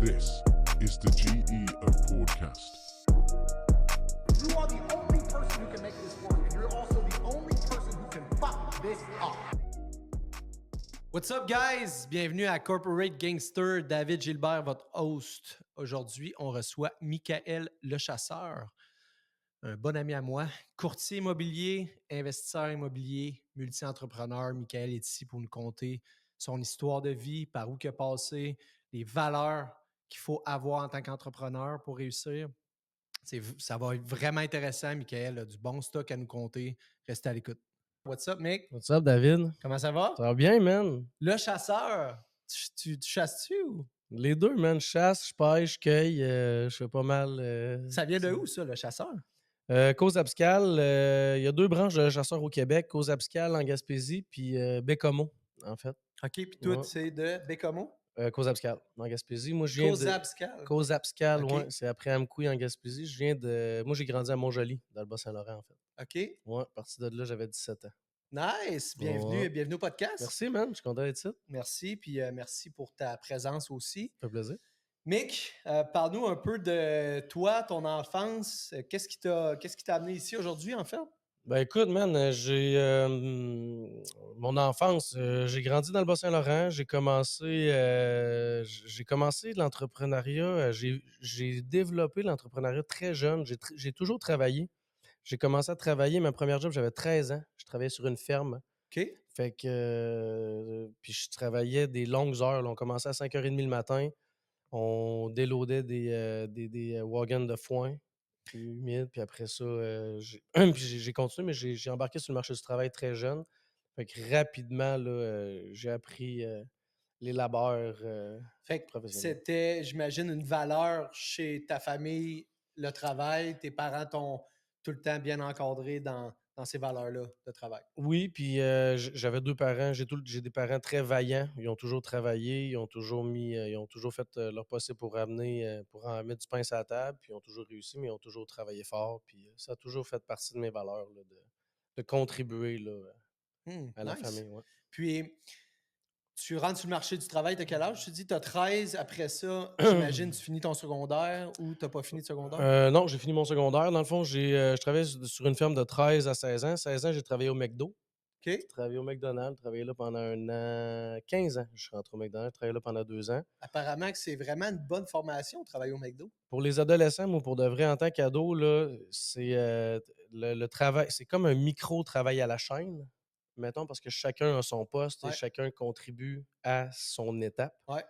This is the GE of Podcast. You are the only person who can make this work, and you're also the only person who can fuck this up. What's up, guys? Bienvenue à Corporate Gangster. David Gilbert, votre host. Aujourd'hui, on reçoit Michael Lechasseur, un bon ami à moi, courtier immobilier, investisseur immobilier, multi-entrepreneur. Michael est ici pour nous conter son histoire de vie, par où il a passé, les valeurs qu'il faut avoir en tant qu'entrepreneur pour réussir. Ça va être vraiment intéressant. Michael a du bon stock à nous conter. Restez à l'écoute. What's up, Mick? What's up, David? Comment ça va? Ça va bien, man? Le chasseur, tu chasses-tu ou? Les deux, man. Je chasse, je pêche, je cueille, je fais pas mal. Ça vient de où, ça, le chasseur? Cause-Abscal, il y a deux branches de chasseurs au Québec. Cause-Abscal en Gaspésie, puis Bécomo, en fait. OK, puis tout, Ouais. c'est de Bécomo? Cause-Abscal en Gaspésie. Moi, je viens de... Cause-Abscal. Cause-Abscal, OK. ouais. C'est après Amkoui en Gaspésie. Je viens de... Moi, j'ai grandi à Montjoly, dans le Bas-Saint-Laurent, en fait. OK. Ouais, parti de là, j'avais 17 ans. Nice. Bienvenue, Ouais. bienvenue au podcast. Merci, man. Je suis content d'être ici. Merci, puis merci pour ta présence aussi. Ça fait plaisir. Mick, parle-nous un peu de toi, ton enfance. Qu'est-ce qui t'a amené ici aujourd'hui, en fait? Ben écoute, man, j'ai mon enfance, j'ai grandi dans le Bas-Saint-Laurent, j'ai commencé l'entrepreneuriat, j'ai développé l'entrepreneuriat très jeune, j'ai toujours travaillé. J'ai commencé à travailler, ma première job, j'avais 13 ans, je travaillais sur une ferme. OK. Fait que puis je travaillais des longues heures, là. On commençait à 5h30 le matin, on déloadait des wagons de foin humide. Puis après ça, j'ai continué, mais j'ai embarqué sur le marché du travail très jeune. Fait que rapidement, là, j'ai appris les labeurs Fait que professionnels. c'était, j'imagine, une valeur chez ta famille, le travail. Tes parents t'ont tout le temps bien encadré dans ces valeurs-là de travail. Oui, puis j'avais deux parents. J'ai des parents très vaillants. Ils ont toujours travaillé. Ils ont toujours fait leur possible pour en mettre du pain sur la table. Puis ils ont toujours réussi, mais ils ont toujours travaillé fort. Puis ça a toujours fait partie de mes valeurs, là, de contribuer là, à la Nice. famille. Ouais. Puis, tu rentres sur le marché du travail, t'as quel âge? Tu dis, t'as 13, après ça, j'imagine, tu finis ton secondaire ou t'as pas fini de secondaire? Non, j'ai fini mon secondaire. Dans le fond, je travaillais sur une ferme de 13 à 16 ans. 16 ans, j'ai travaillé au McDo. OK. J'ai travaillé au McDonald's, travaillé là pendant un an. 15 ans, je suis rentré au McDonald's, travaillé là pendant 2 ans. Apparemment que c'est vraiment une bonne formation, travailler au McDo. Pour les adolescents, moi, pour de vrai, en tant qu'ado, là, c'est le travail, c'est comme un micro-travail à la chaîne, mettons, parce que chacun a son poste Ouais. et chacun contribue à son étape Ouais.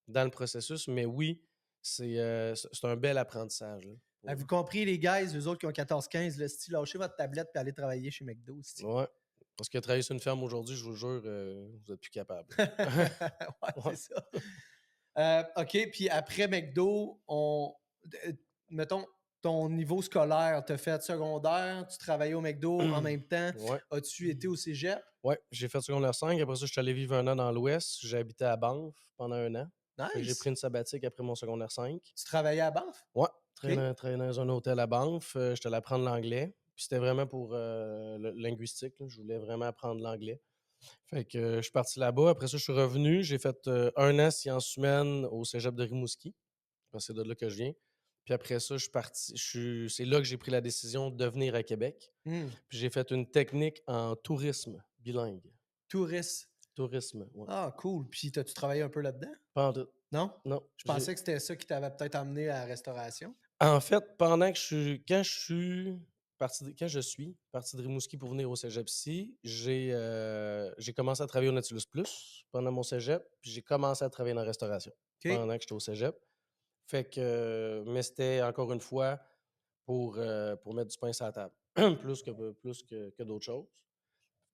dans le processus. Mais oui, c'est un bel apprentissage, là. Avez-vous compris, les guys, eux autres qui ont 14-15, le style, lâchez votre tablette et allez travailler chez McDo. style. Ouais. Parce que travailler sur une ferme aujourd'hui, je vous jure, vous êtes plus capable. Ouais, c'est ça. OK, puis après McDo, mettons, ton niveau scolaire, tu as fait secondaire, tu travaillais au McDo en même temps. Ouais. As-tu été au cégep? Ouais, j'ai fait secondaire 5. Après ça, je suis allé vivre un an dans l'Ouest. J'ai habité à Banff pendant un an. Fait que j'ai Nice. pris une sabbatique après mon secondaire 5. Tu travaillais à Banff? Ouais, travaillé dans un hôtel à Banff. J'étais allé apprendre l'anglais. Puis c'était vraiment pour le linguistique, là. Je voulais vraiment apprendre l'anglais. Fait que je suis parti là-bas. Après ça, je suis revenu. J'ai fait un an sciences humaines au cégep de Rimouski. Parce que c'est de là que je viens. Puis après ça, je suis parti. C'est là que j'ai pris la décision de venir à Québec. Hmm. Puis j'ai fait une technique en tourisme bilingue. Touriste. Tourisme, ouais. Ah, cool. Puis, t'as-tu travaillé un peu là-dedans? Pas en tout. Non? Non. Je pensais que c'était ça qui t'avait peut-être amené à la restauration. En fait, quand je suis parti de Rimouski pour venir au cégep-ci, j'ai commencé à travailler au Nautilus Plus pendant mon cégep, puis j'ai commencé à travailler dans la restauration pendant que j'étais au cégep. Fait que, mais c'était encore une fois pour mettre du pain sur la table, plus que d'autres choses.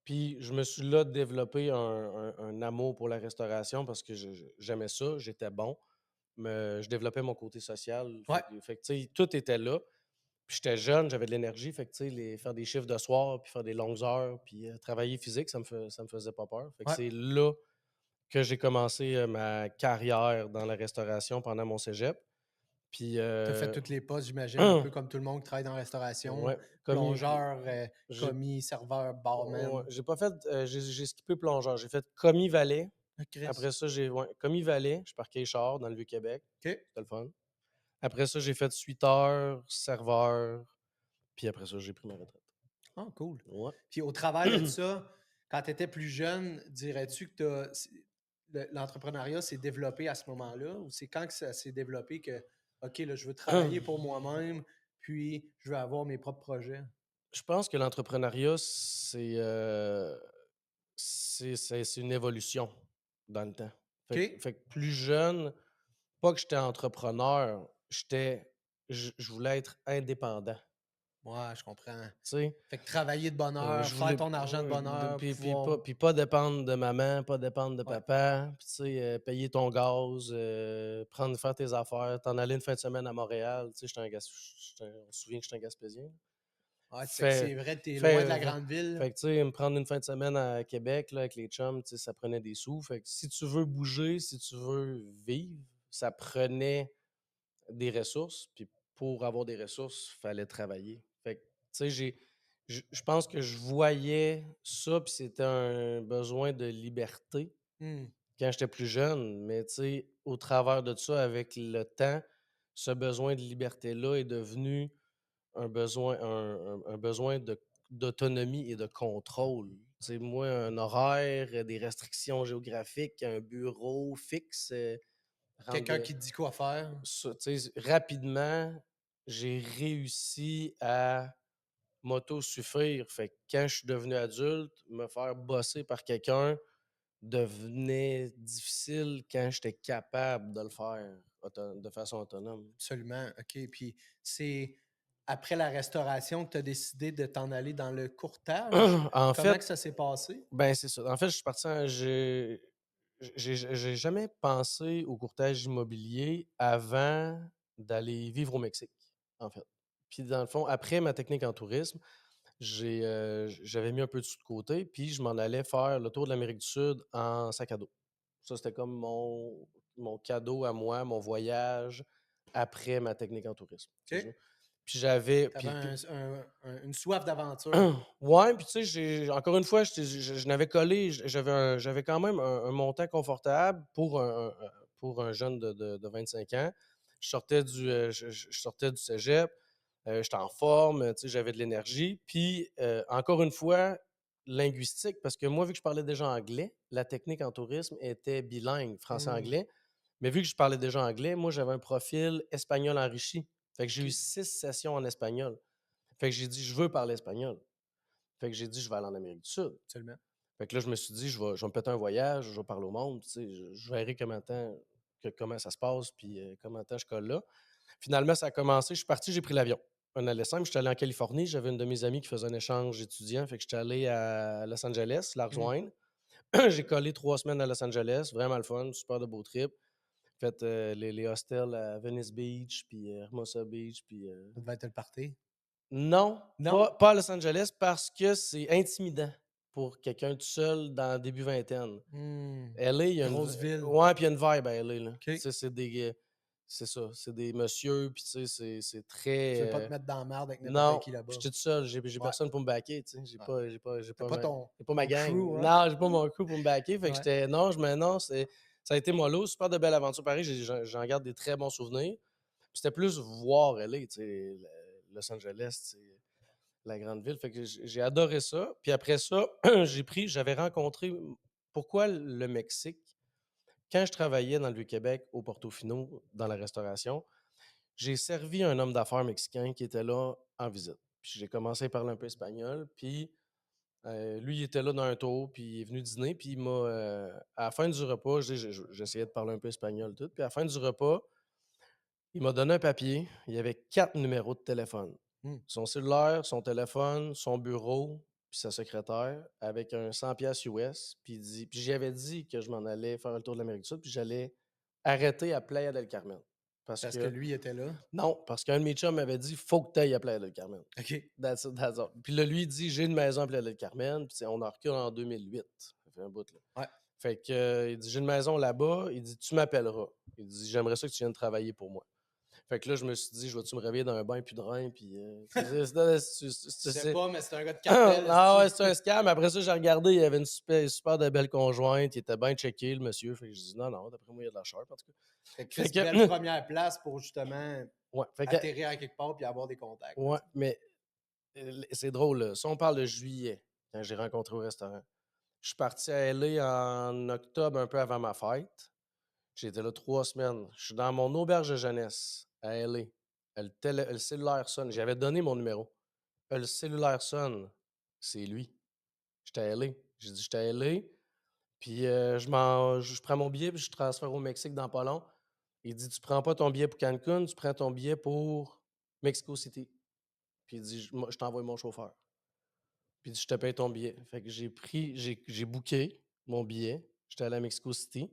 Puis je me suis là développé un amour pour la restauration parce que j'aimais ça, j'étais bon, mais je développais mon côté social. Ouais. Fait que, tu sais, tout était là. Puis j'étais jeune, j'avais de l'énergie. Fait que, tu sais, faire des chiffres de soir, puis faire des longues heures, puis travailler physique, ça me faisait pas peur. Fait que Ouais. c'est là que j'ai commencé ma carrière dans la restauration pendant mon cégep. Puis, T'as fait toutes les postes, j'imagine, un peu comme tout le monde qui travaille dans la restauration. ouais, Plongeur, j'ai- commis, serveur, barman. ouais, j'ai pas fait, j'ai skippé plongeur. J'ai fait commis valet, Ah, Chris. Après ça, comme il valait, je parquais les chars dans le Vieux-Québec. OK. C'était le fun. Après ça, j'ai fait suiteur, serveur, puis après ça, j'ai pris ma retraite. Ah, cool. Ouais. Puis au travers de ça, quand tu étais plus jeune, dirais-tu que l'entrepreneuriat s'est développé à ce moment-là ou c'est quand que ça s'est développé que, OK, là, je veux travailler pour moi-même, puis je veux avoir mes propres projets? Je pense que l'entrepreneuriat, c'est une évolution dans le temps. OK. Fait que plus jeune, pas que j'étais entrepreneur, je voulais être indépendant. Ouais, je comprends. Tu sais, Fait que travailler de bonne heure, je faire voulais, ton argent de bonne heure, pouvoir. puis pas dépendre de maman, pas dépendre de Ouais. papa, puis tu sais, payer ton gaz, faire tes affaires, t'en aller une fin de semaine à Montréal. Tu sais, on se souvient que j'étais un Gaspésien. Ouais, Fait, c'est vrai, t'es loin de fait, la fait, grande ville. fait que, tu sais, me prendre une fin de semaine à Québec là, avec les chums, tu sais, ça prenait des sous. Fait que si tu veux bouger, si tu veux vivre, ça prenait des ressources. Puis pour avoir des ressources, il fallait travailler. Fait que, tu sais, je pense que je voyais ça, puis c'était un besoin de liberté Hmm. quand j'étais plus jeune. Mais, tu sais, au travers de ça, avec le temps, ce besoin de liberté-là est devenu un besoin d'autonomie et de contrôle. Tu sais, moi, un horaire, des restrictions géographiques, un bureau fixe, Quelqu'un qui te dit quoi faire. tu sais, rapidement, j'ai réussi à m'auto-suffire. Fait que quand je suis devenu adulte, me faire bosser par quelqu'un devenait difficile quand j'étais capable de le faire de façon autonome. Absolument. OK. Puis c'est après la restauration que tu as décidé de t'en aller dans le courtage. En Comment fait, que ça s'est passé? ben, c'est ça. En fait, je suis parti j'ai jamais pensé au courtage immobilier avant d'aller vivre au Mexique, en fait. Puis dans le fond, après ma technique en tourisme, j'avais mis un peu de sous de côté, puis je m'en allais faire le tour de l'Amérique du Sud en sac à dos. Ça, c'était comme mon cadeau à moi, mon voyage après ma technique en tourisme, si OK. tu veux. Puis j'avais Tu avais une soif d'aventure. ouais, puis tu sais, encore une fois, je n'avais collé, j'avais quand même un montant confortable pour un jeune de 25 ans. Je sortais du cégep, j'étais en forme, tu sais, j'avais de l'énergie. Puis, encore une fois, linguistique, parce que moi, vu que je parlais déjà anglais, la technique en tourisme était bilingue, Hmm. français-anglais. Mais vu que je parlais déjà anglais, moi, j'avais un profil espagnol enrichi. Fait que j'ai eu OK. 6 sessions en espagnol. Fait que j'ai dit, je veux parler espagnol. Fait que j'ai dit, je vais aller en Amérique du Sud. Absolument. Fait que là, je me suis dit, je vais me péter un voyage, je vais parler au monde, tu sais, je verrai comment ça se passe, puis comment je colle là. Finalement, ça a commencé, je suis parti, j'ai pris l'avion. Un aller simple, j'étais allé en Californie, j'avais une de mes amies qui faisait un échange étudiant, fait que j'étais allé à Los Angeles, la Hmm. rejoindre. J'ai collé 3 semaines à Los Angeles, vraiment le fun, super de beau trip. Fait les hostels à Venice Beach, puis Hermosa Beach, puis Ça devait être le party. non, Non? pas à Los Angeles parce que c'est intimidant pour quelqu'un tout seul dans le début vingtaine. Hmm. LA, il y a Grosse ville. ouais, puis il y a une vibe à LA, là. Tu OK. sais, c'est ça, c'est des messieurs, puis tu sais, c'est Tu veux pas très, te mettre dans la merde avec n'importe non, qui puis là-bas. j'étais tout seul, j'ai Ouais. personne pour me backer, tu sais, Ouais. T'as pas j'ai pas ma ton gang. crew, hein? Non, j'ai pas mon crew pour me backer, fait que Ouais. j'étais non, ça a été mollo, super de belles aventures pareil, j'en garde des très bons souvenirs. Puis c'était plus voir LA, tu sais, Los Angeles, tu sais, la grande ville. Fait que j'ai adoré ça. Puis après ça, j'avais rencontré. Pourquoi le Mexique? Quand je travaillais dans le Vieux-Québec, au Portofino, dans la restauration, j'ai servi un homme d'affaires mexicain qui était là en visite. Puis j'ai commencé à parler un peu espagnol. Puis lui, il était là dans un tour, puis il est venu dîner. Puis à la fin du repas, j'essayais de parler un peu espagnol, tout. Puis à la fin du repas, il m'a donné un papier. Il y avait 4 numéros de téléphone. Hmm. Son cellulaire, son téléphone, son bureau, puis sa secrétaire, avec un 100 pièces US. Puis j'avais dit que je m'en allais faire un tour de l'Amérique du Sud, puis j'allais arrêter à Playa del Carmen. Parce Parce que que, lui était là. non, parce qu'un de mes chums m'avait dit, faut que tu ailles à Playa del Carmen. OK. That's it, that's all. Puis là, lui, il dit, j'ai une maison à Playa del Carmen, puis on en recule en 2008. Ça fait un bout, là. Ouais. Fait que, il dit, j'ai une maison là-bas. Il dit, tu m'appelleras. Il dit, j'aimerais ça que tu viennes travailler pour moi. Fait que là, je me suis dit, je vais-tu me réveiller dans un bain puis de rein, puis... Je sais pas, mais c'est un gars de Ah cartel. ouais, esti. c'est un scam. Après ça, j'ai regardé, il y avait une super de belle conjointe, il était bien checké, le monsieur. Fait que je dis, non, d'après moi, il y a de la sharp, en tout cas. Fait que Fait Chris, que- belle première place pour justement Ouais, fait que, atterrir à quelque part puis avoir des contacts. ouais, mais c'est drôle, là. Si on parle de juillet, quand j'ai rencontré au restaurant, je suis parti à LA en octobre, un peu avant ma fête. J'étais là 3 semaines. Je suis dans mon auberge de jeunesse à LA. Le cellulaire sonne. J'avais donné mon numéro. Le cellulaire sonne. C'est lui. J'étais à LA. J'ai dit, j'étais à LA. Puis je prends mon billet puis je transfère au Mexique dans pas long. Il dit, tu prends pas ton billet pour Cancun, tu prends ton billet pour Mexico City. Puis il dit, je t'envoie mon chauffeur. Puis il dit, je te paye ton billet. Fait que j'ai booké mon billet. J'étais allé à Mexico City.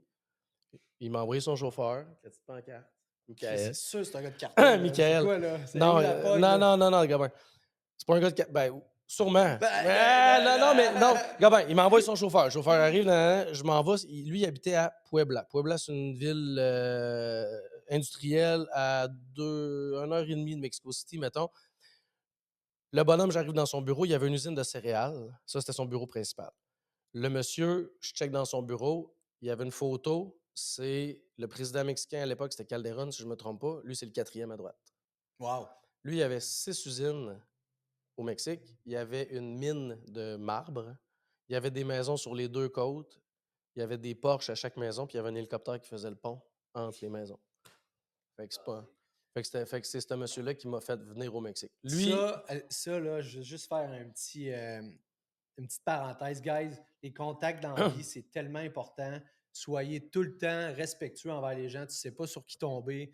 Il m'a envoyé son chauffeur. Petite pancarte. Chris, Michael. c'est sûr c'est un gars de cartel. là. C'est Michael. quoi, là? C'est Non, où la pogne, non, là? non, Gabin. C'est pas un gars de... Ben, sûrement. Ben, Non, mais non. Gabin, il m'a envoyé son chauffeur. Le chauffeur arrive, je m'en vais. Lui, il habitait à Puebla. Puebla, c'est une ville industrielle à 1h30 de Mexico City, mettons. Le bonhomme, j'arrive dans son bureau, il y avait une usine de céréales. Ça, c'était son bureau principal. Le monsieur, je check dans son bureau, il y avait une photo. C'est le président mexicain à l'époque, c'était Calderon, si je ne me trompe pas. Lui, c'est le 4e à droite. Wow. Lui, il y avait 6 usines au Mexique. Il y avait une mine de marbre. Il y avait des maisons sur les 2 côtes. Il y avait des Porsche à chaque maison, puis il y avait un hélicoptère qui faisait le pont entre les maisons. Fait que c'est pas... Fait que c'est ce monsieur-là qui m'a fait venir au Mexique. Lui, Ça, là, je veux juste faire une petite parenthèse, guys. Les contacts dans la vie, c'est tellement important. Soyez tout le temps respectueux envers les gens. Tu sais pas sur qui tomber.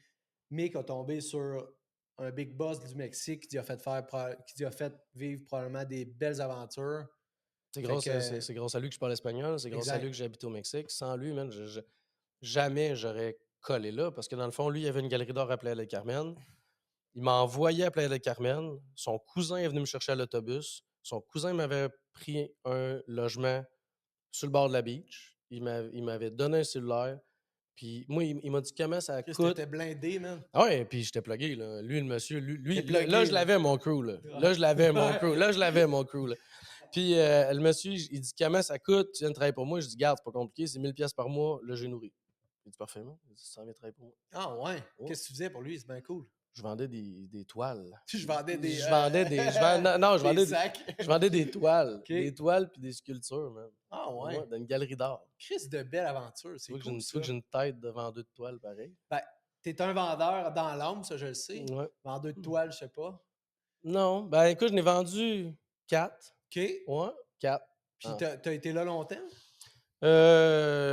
Mick a tombé sur un big boss du Mexique qui lui a fait vivre probablement des belles aventures. c'est Fait grâce, que- c'est grâce à lui que je parle espagnol. C'est grâce à Exact. lui que j'habite au Mexique. Sans lui, man, jamais j'aurais collé là. Parce que dans le fond, lui, il avait une galerie d'art à Playa del Carmen. Il m'a envoyé à Playa del Carmen. Son cousin est venu me chercher à l'autobus. Son cousin m'avait pris un logement sur le bord de la beach. Il m'avait donné un cellulaire. Puis moi, il m'a dit comment ça Chris, coûte. t'étais blindé, man. Ah ouais, puis j'étais plugué, là. Lui, le monsieur, T'es là, plugué, je là. l'avais, mon crew, là. Là, je l'avais, mon crew. Là, je l'avais, mon crew, là. Puis le monsieur, il dit comment ça coûte, tu viens de travailler pour moi. Je dis, garde, c'est pas compliqué, c'est 1000$ par mois, là, j'ai nourri. Il dit, parfaitement. Il dit, tu s'en viens travailler pour moi. Ah ouais? Ouais. Qu'est-ce que tu faisais pour lui? C'est bien cool. Je vendais des toiles. Je vendais des. Je vendais des. Non, je des vendais sacs. je vendais des toiles. Ok. Des toiles puis des sculptures, man. Ah ouais. Ouais, dans une galerie d'art. Chris, de belle aventure. C'est Tu vois que cool, tu vois que ça. j'ai une tête de vendeur de toiles, pareil. Ben, t'es un vendeur dans l'âme, ça, je le sais. Ouais. Vendeur de toile, je sais pas. Non, ben écoute, je n'ai vendu 4. OK. Puis Ouais, 4. Ah. t'as été là longtemps?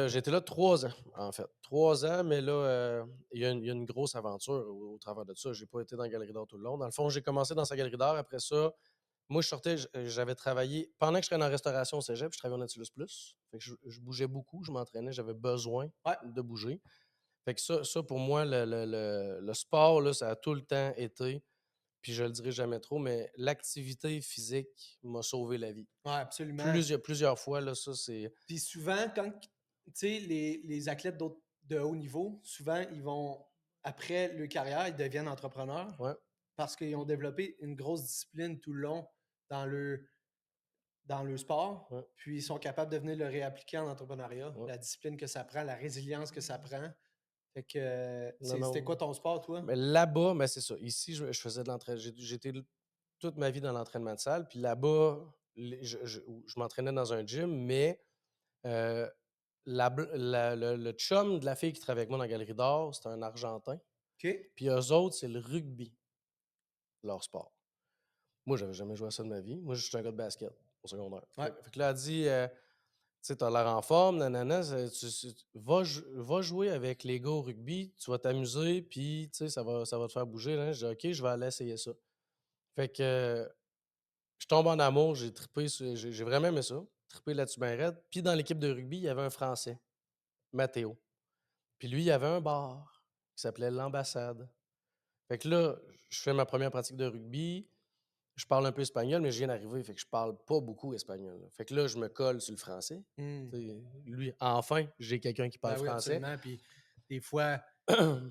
J'étais là 3 ans, en fait. 3 ans, mais là, il y a une grosse aventure au travers de ça. J'ai pas été dans la galerie d'art tout le long. Dans le fond, j'ai commencé dans sa galerie d'art. Après ça, moi, je sortais, j'avais travaillé. Pendant que je travaillais en restauration au cégep, je travaillais au Nautilus Plus. Fait que je bougeais beaucoup, je m'entraînais, j'avais besoin Ouais. de bouger. Fait que ça pour moi, le sport, là, ça a tout le temps été, puis je le dirai jamais trop, mais l'activité physique m'a sauvé la vie. Ouais, absolument. Plusieurs fois, là, ça, c'est... Puis souvent, quand tu sais, les athlètes de haut niveau, souvent, ils vont, après leur carrière, ils deviennent entrepreneurs Ouais. parce qu'ils ont développé une grosse discipline tout le long dans le sport. Ouais. Puis ils sont capables de venir le réappliquer en entrepreneuriat. Ouais. La discipline que ça prend, la résilience que ça prend. Fait que Non, c'était quoi ton sport, toi? Mais là-bas, ben, c'est ça. Ici, je faisais de l'entraînement. J'étais toute ma vie dans l'entraînement de salle. Puis là-bas, je m'entraînais dans un gym, mais euh, le chum de la fille qui travaille avec moi dans la galerie d'art, c'est un Argentin. OK. Puis eux autres, c'est le rugby, leur sport. Moi, j'avais jamais joué à ça de ma vie. Moi, je suis un gars de basket au secondaire. Ouais. Fait que là, elle dit, tu sais, t'as l'air en forme, nanana, va jouer avec les gars au rugby, tu vas t'amuser, puis, tu sais, ça va te faire bouger. Là. Je dis, OK, je vais aller essayer ça. Fait que je tombe en amour, j'ai trippé, j'ai vraiment aimé ça, trippé là-dessus bien raide. Puis dans l'équipe de rugby, il y avait un Français, Mathéo. Puis lui, il y avait un bar qui s'appelait l'Ambassade. Fait que là, je fais ma première pratique de rugby. Je parle un peu espagnol, mais je viens d'arriver, fait que je parle pas beaucoup espagnol. Là. Fait que là, je me colle sur le français. Hmm. T'sais, lui, enfin, j'ai quelqu'un qui parle Ben oui, français. absolument. Puis des fois,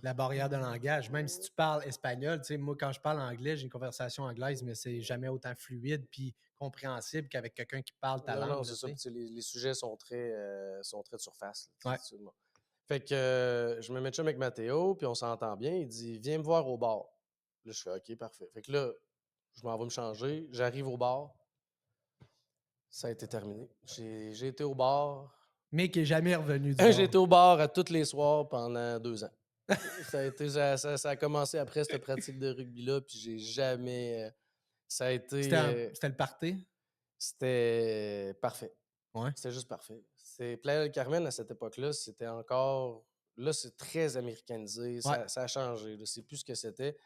la barrière de langage. Même si tu parles espagnol, tu sais, moi, quand je parle anglais, j'ai une conversation anglaise, mais c'est jamais autant fluide puis compréhensible qu'avec quelqu'un qui parle ta Non, langue, non, là, c'est tu ça. sais. Puis, tu sais, les sujets sont très de surface. Là, Ouais. bon. Fait que je me mets de chum avec Mathéo, puis on s'entend bien. Il dit, viens me voir au bar. Là, je fais, OK, parfait. Fait que là, je m'en vais me changer. J'arrive au bar. Ça a été terminé. J'ai été au bar. Mais qui est jamais revenu du J'ai bar. été au bar à tous les soirs pendant 2 ans. Ça a commencé après cette pratique de rugby-là, puis j'ai jamais. Ça a été. C'était le party? C'était parfait. Ouais. C'était juste parfait. C'est Playa del Carmen à cette époque-là, c'était encore. Là, c'est très américanisé. Ouais. Ça a changé. Là. C'est plus ce que c'était.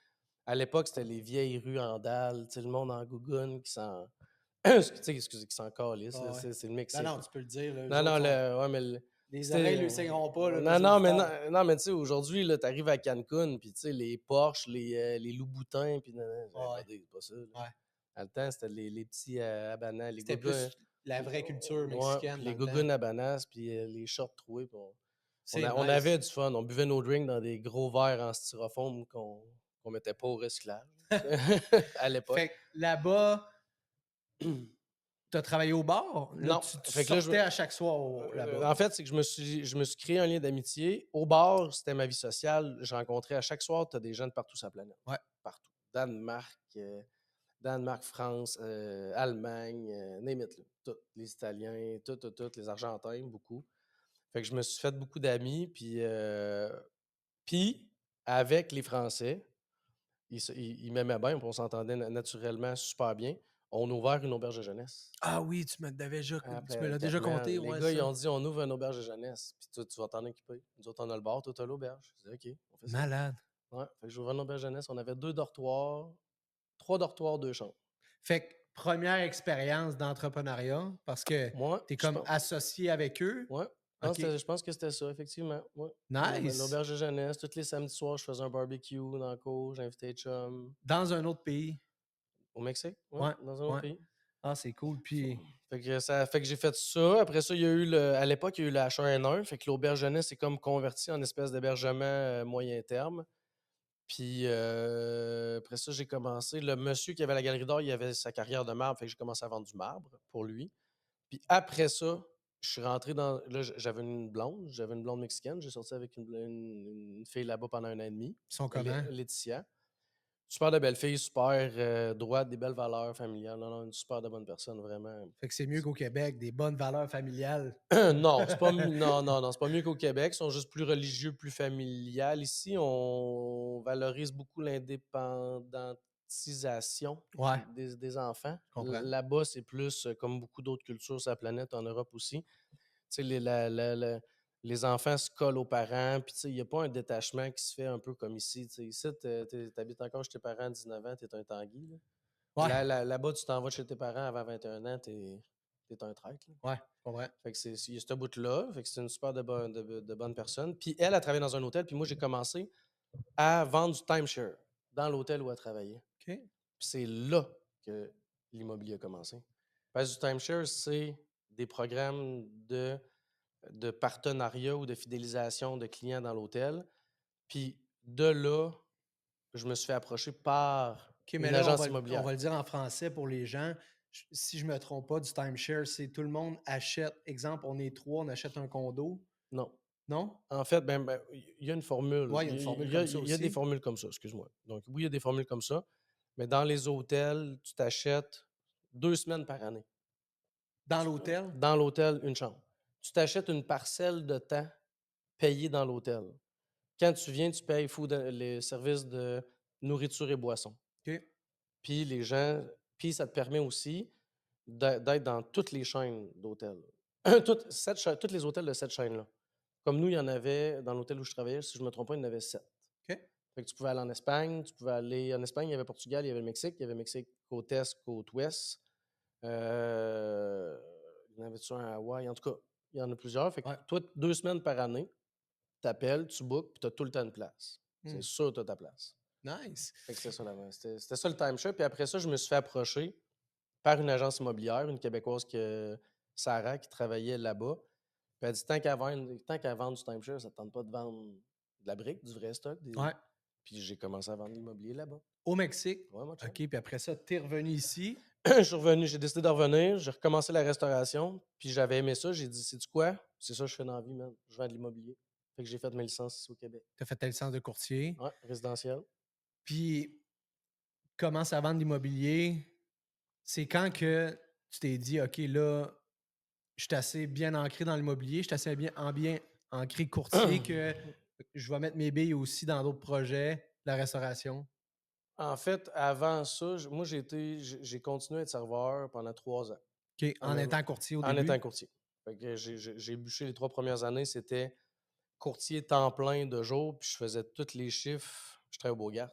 À l'époque, c'était les vieilles rues en dalles, tu sais, le monde en gougoune qui s'en. Excusez, qui s'en calisse. Ah Là, ouais. c'est le Mexique. Ben non, tu peux le dire. Là, eux Non, non, autres ouais, mais les c'était. oreilles ne le saigneront pas. Là, Non, nos non, mais auditeurs. non, mais tu sais, aujourd'hui, là, t'arrives à Cancun, puis tu sais, les Porsche, les loups-boutins, puis non, Ouais. c'est pas ça. Là. Ouais. Dans le temps, c'était les petits habanas, les C'était gougounes. plus la vraie culture Ouais, mexicaine. puis dans les le temps. gougounes habanas, puis les shorts troués. Puis C'est on nice. avait du fun. On buvait nos drinks dans des gros verres en styrofoam qu'on mettait pas au recyclage à l'époque. Fait que là-bas, tu as travaillé au bar? Là, Non. tu Fait que là, sortais à chaque soir là-bas? en fait, c'est que je me suis créé un lien d'amitié. Au bar, c'était ma vie sociale. Je rencontrais à chaque soir, tu as des gens de partout sur la planète. Ouais. Partout. Danemark, France, Allemagne, name it, là. Tout. Les Italiens, tout, les Argentins, beaucoup. Fait que je me suis fait beaucoup d'amis. Puis avec les Français, ils m'aimaient bien, puis on s'entendait naturellement super bien. On a ouvert une auberge de jeunesse. Ah oui, tu me Après l'as déjà Carmen, conté, les ouais, gars, ils ça. ont dit on ouvre une auberge de jeunesse, puis toi, tu vas t'en occuper. Nous autres, on a le bar, toi, t'as l'auberge. Je dis OK, on fait ça. Malade. Ouais, fait que j'ai ouvert une auberge de jeunesse. On avait 2 dortoirs, 3 dortoirs, 2 chambres. Fait que première expérience d'entrepreneuriat, parce que Moi, tu es je comme pense. associé avec eux. Ouais, OK. je pense que c'était ça, effectivement. Ouais. Nice. L'auberge de jeunesse, tous les samedis soirs, je faisais un barbecue dans le cours, j'invitais les chums. Dans un autre pays. Au Mexique, ouais, Ouais. dans un autre Ouais. pays. Ah, c'est cool. Puis, Fait que j'ai fait ça. Après ça, il y a eu à l'époque, il y a eu le H1N1. Fait que l'auberge jeunesse est comme converti en espèce d'hébergement moyen terme. Puis après ça, j'ai commencé. Le monsieur qui avait la Galerie d'Or, il avait sa carrière de marbre. Fait que j'ai commencé à vendre du marbre pour lui. Puis après ça, je suis rentré dans. Là, j'avais une blonde mexicaine. J'ai sorti avec une fille là-bas pendant 1 an et demi. ils sont comment? Laetitia. Super de belle fille, super droite, des belles valeurs familiales. Non, non, une super de bonne personne, vraiment. Fait que c'est mieux qu'au Québec, des bonnes valeurs familiales. Non, c'est pas, non, c'est pas mieux qu'au Québec. Ils sont juste plus religieux, plus familial. Ici, on valorise beaucoup l'indépendantisation Ouais, des enfants. je comprends. Là-bas, c'est plus comme beaucoup d'autres cultures sur la planète, en Europe aussi. Tu sais, les enfants se collent aux parents, puis tu sais, il n'y a pas un détachement qui se fait un peu comme ici. Tu sais, ici, t'habites encore chez tes parents à 19 ans, t'es un Tanguy. Là. Ouais, Là-bas, tu t'en vas chez tes parents avant 21 ans, t'es un traître. Là. ouais, je comprends. Fait que il y a ce bout-là. Fait que c'est une super de bonne personne. Puis elle a travaillé dans un hôtel, puis moi, j'ai commencé à vendre du timeshare dans l'hôtel où elle travaillait. OK. Puis c'est là que l'immobilier a commencé. Parce que du timeshare, c'est des programmes de partenariat ou de fidélisation de clients dans l'hôtel. Puis de là, je me suis fait approcher par OK, mais une là, agence on immobilière. va le dire en français pour les gens. Si je me trompe pas, du timeshare, c'est tout le monde achète. Exemple, on est 3, on achète un condo. Non. Non? En fait, il y a une formule. Ouais, il y a une formule Il y a- comme ça il y a des aussi. formules comme ça, excuse-moi. Donc, oui, il y a des formules comme ça. Mais dans les hôtels, tu t'achètes 2 semaines par année. Dans l'hôtel? Dans l'hôtel, une chambre. Tu t'achètes une parcelle de temps payée dans l'hôtel. Quand tu viens, tu payes les services de nourriture et boissons. OK. Puis puis ça te permet aussi d'être dans toutes les chaînes d'hôtels. Toutes les hôtels de cette chaîne-là. Comme nous, il y en avait dans l'hôtel où je travaillais, si je ne me trompe pas, il y en avait 7. OK. Fait que tu pouvais aller en Espagne, tu pouvais aller en Espagne, il y avait Portugal, il y avait le Mexique, il y avait le Mexique côte est, côte ouest. Il y en avait-tu un à Hawaï? En tout cas, il y en a plusieurs. Fait que Ouais. toi, 2 semaines par année, tu appelles, tu bookes, puis tu as tout le temps une place. Hmm. C'est sûr que tu as ta place. Nice. Fait que c'était ça, c'était ça le timeshare. Puis après ça, je me suis fait approcher par une agence immobilière, une Québécoise, Sarah, qui travaillait là-bas. Puis elle dit tant qu'à vendre du timeshare, ça ne te tente pas de vendre de la brique, du vrai stock. Ouais. Puis j'ai commencé à vendre l'immobilier là-bas. Au Mexique. Ouais, mon chum. OK, puis après ça, t'es revenu ici. Je suis revenu, j'ai décidé de revenir, j'ai recommencé la restauration, puis j'avais aimé ça. J'ai dit, sais-tu quoi? C'est ça que je fais dans la vie, man. Je vends de l'immobilier. Fait que j'ai fait mes licences ici au Québec. T'as fait ta licence de courtier. Ouais, résidentiel. Puis, commences à vendre l'immobilier. C'est quand que tu t'es dit, OK, là, je suis assez bien ancré dans l'immobilier, je suis assez bien ancré courtier que je vais mettre mes billes aussi dans d'autres projets, la restauration. En fait, avant ça, moi, j'ai continué à être serveur pendant 3 ans. OK, en même- étant courtier au En début. étant courtier. Fait que j'ai bûché les 3 premières années, c'était courtier temps plein de jour, puis je faisais tous les chiffres. Je travaillais au Beaugard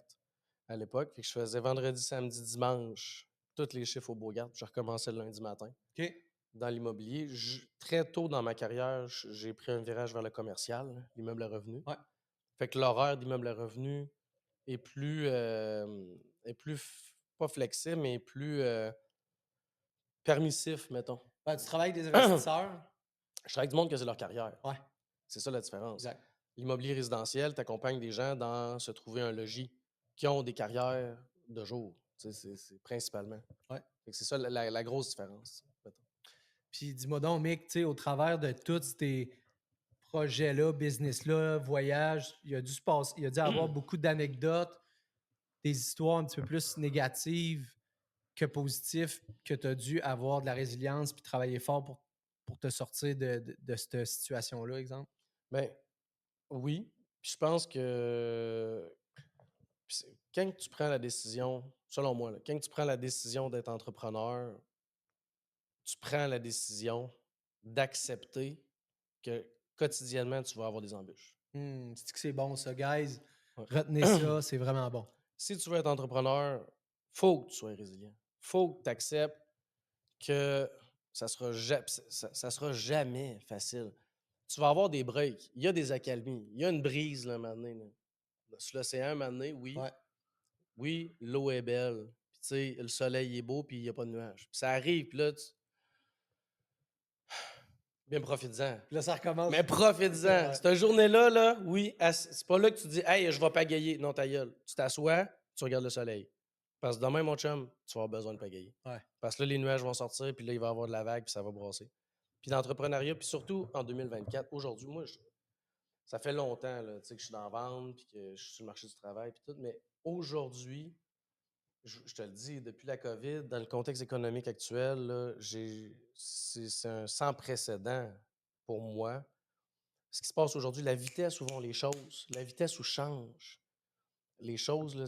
à l'époque, fait que je faisais vendredi, samedi, dimanche, tous les chiffres au Beaugard, puis je recommençais le lundi matin. OK. Dans l'immobilier, très tôt dans ma carrière, j'ai pris un virage vers le commercial, l'immeuble à revenus. Ouais. Fait que l'horaire d'immeuble à revenus est plus pas flexible, mais plus permissif, mettons. Ben, tu travailles avec des investisseurs. Je travaille avec du monde que c'est leur carrière. Ouais, C'est ça la différence. exact. L'immobilier résidentiel, tu accompagnes des gens dans se trouver un logis qui ont des carrières de jour. Tu sais, c'est principalement. Ouais. Fait que c'est ça la grosse différence, mettons. Puis dis-moi donc, Mick, tu sais, au travers de tous tes projets-là, business-là, voyages, il a dû se passer, il a dû avoir beaucoup d'anecdotes, des histoires un petit peu plus négatives que positives, que tu as dû avoir de la résilience puis travailler fort pour te sortir de cette situation-là, exemple? Ben oui. Puis je pense que quand tu prends la décision, selon moi, là, quand tu prends la décision d'être entrepreneur, tu prends la décision d'accepter que quotidiennement, tu vas avoir des embûches. C'est que c'est bon, ça, guys. Ouais. Retenez ça, c'est vraiment bon. Si tu veux être entrepreneur, faut que tu sois résilient. Faut que tu acceptes que ça sera jamais facile. Tu vas avoir des breaks. Il y a des accalmies. Il y a une brise, là, un moment donné, là. Sur l'océan, un moment donné, oui. Ouais. Oui, l'eau est belle. Puis, tu sais, le soleil est beau, puis il n'y a pas de nuages. Puis ça arrive, puis là, bien profites-en. Puis là, ça recommence. Mais profites-en. Ouais. Cette journée-là, là, oui, c'est pas là que tu dis, hey, je vais pagayer. Non, ta gueule. Tu t'assois, tu regardes le soleil. Parce que demain, mon chum, tu vas avoir besoin de pagayer. Ouais. Parce que là, les nuages vont sortir, puis là, il va y avoir de la vague, puis ça va brasser. Puis l'entrepreneuriat, puis surtout en 2024, aujourd'hui, moi, ça fait longtemps là, tu sais, que je suis dans la vente, puis que je suis sur le marché du travail, puis tout, mais aujourd'hui, je te le dis, depuis la COVID, dans le contexte économique actuel, là, c'est un sans précédent pour moi. Ce qui se passe aujourd'hui, la vitesse où vont les choses, la vitesse où changent les choses, là,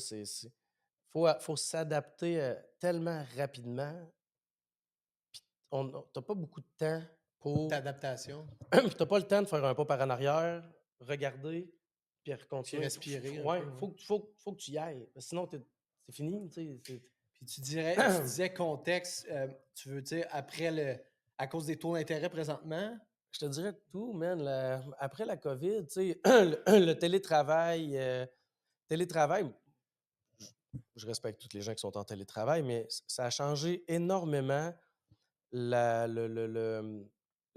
faut s'adapter tellement rapidement. T'as pas beaucoup de temps pour. D'adaptation. Puis t'as pas le temps de faire un pas par en arrière, regarder, puis Puis continuer. respirer un Ouais, peu, ouais. faut que tu y ailles. Parce que sinon, c'est fini. Tu sais, Puis tu disais contexte, tu veux dire à cause des taux d'intérêt présentement? je te dirais tout, man. Après la COVID, tu sais, le télétravail, je respecte tous les gens qui sont en télétravail, mais ça a changé énormément la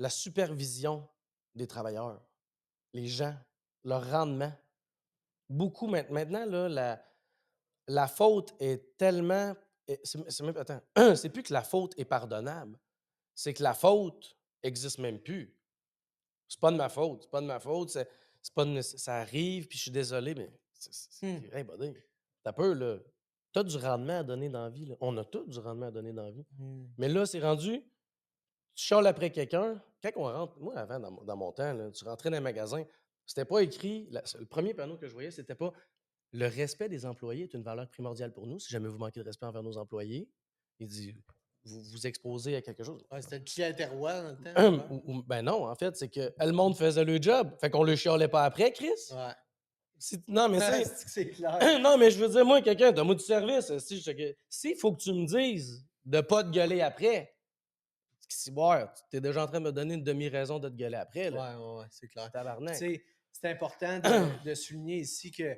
supervision des travailleurs, les gens, leur rendement. Beaucoup maintenant, là, la faute est tellement. Attends, c'est plus que la faute est pardonnable. C'est que la faute n'existe même plus. C'est pas de ma faute. C'est pas de ma faute. C'est pas ça arrive, puis je suis désolé, mais. Hey, buddy, t'as peur, là. T'as du rendement à donner dans la vie. Là. On a tous du rendement à donner dans la vie. Mais là, c'est rendu. Tu chiales après quelqu'un. Quand on rentre. Moi, avant, dans mon temps, là, tu rentrais dans un magasin. C'était pas écrit. Le premier panneau que je voyais, c'était pas. Le respect des employés est une valeur primordiale pour nous. Si jamais vous manquez de respect envers nos employés, il dit vous vous exposez à quelque chose. Ouais, c'était le client terroir dans le temps. Ouais. Ben non, en fait, c'est que le monde faisait le job. Fait qu'on le chialait pas après, Chris. Ouais. Non, mais c'est. C'est clair. Non, mais je veux dire, moi, quelqu'un, donne-moi du service. S'il faut que tu me dises de pas te gueuler après, si boire, tu es déjà en train de me donner une demi-raison de te gueuler après. Là. Ouais, c'est clair. Tabarnak. Tu sais, c'est important de souligner ici que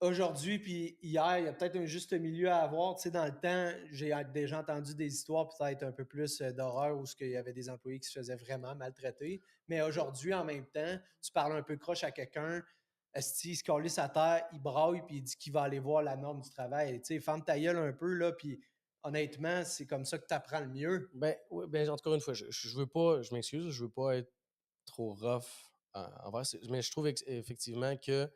aujourd'hui puis hier, il y a peut-être un juste milieu à avoir. Tu sais, dans le temps, j'ai déjà entendu des histoires peut-être un peu plus d'horreur où il y avait des employés qui se faisaient vraiment maltraiter. Mais aujourd'hui, en même temps, tu parles un peu croche à quelqu'un, esti, il se calisse à terre, il braille, puis il dit qu'il va aller voir la norme du travail. Tu sais, ferme ta gueule un peu, là, puis honnêtement, c'est comme ça que tu apprends le mieux. Ben, ouais, ben, encore une fois, je veux pas, je m'excuse, je veux pas être trop rough envers, mais je trouve effectivement que, tu